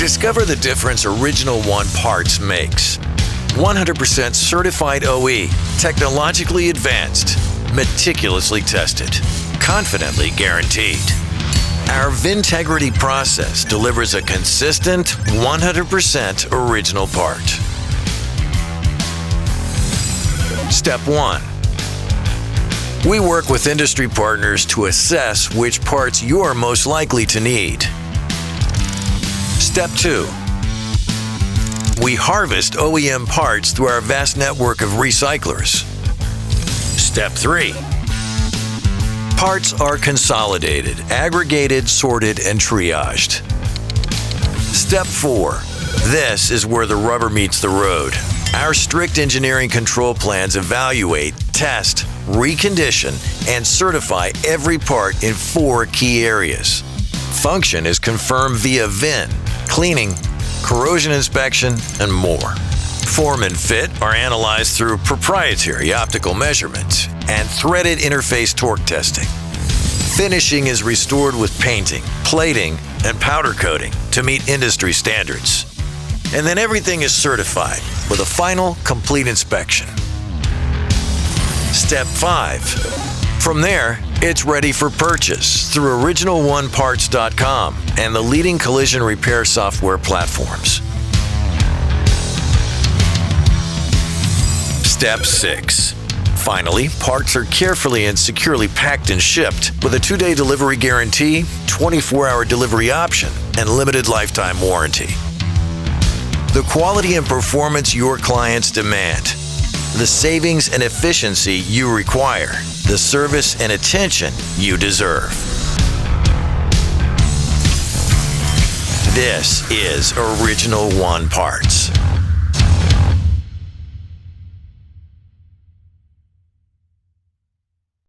Discover the difference Original One Parts makes. 100% certified OE, technologically advanced, meticulously tested, confidently guaranteed. Our VINtegrity process delivers a consistent 100% original part. Step 1. We work with industry partners to assess which parts you're most likely to need. Step 2. We harvest OEM parts through our vast network of recyclers. Step 3. Parts are consolidated, aggregated, sorted, and triaged. Step 4. This is where the rubber meets the road. Our strict engineering control plans evaluate, test, recondition, and certify every part in 4 key areas. Function is confirmed via VIN, cleaning, corrosion inspection, and more. Form and fit are analyzed through proprietary optical measurements and threaded interface torque testing. Finishing is restored with painting, plating, and powder coating to meet industry standards. And then everything is certified with a final, complete inspection. Step 5. From there, it's ready for purchase through OriginalOneParts.com and the leading collision repair software platforms. Step 6. Finally, parts are carefully and securely packed and shipped with a 2-day delivery guarantee, 24-hour delivery option, and limited lifetime warranty. The quality and performance your clients demand, the savings and efficiency you require, the service and attention you deserve. This is Original One Parts.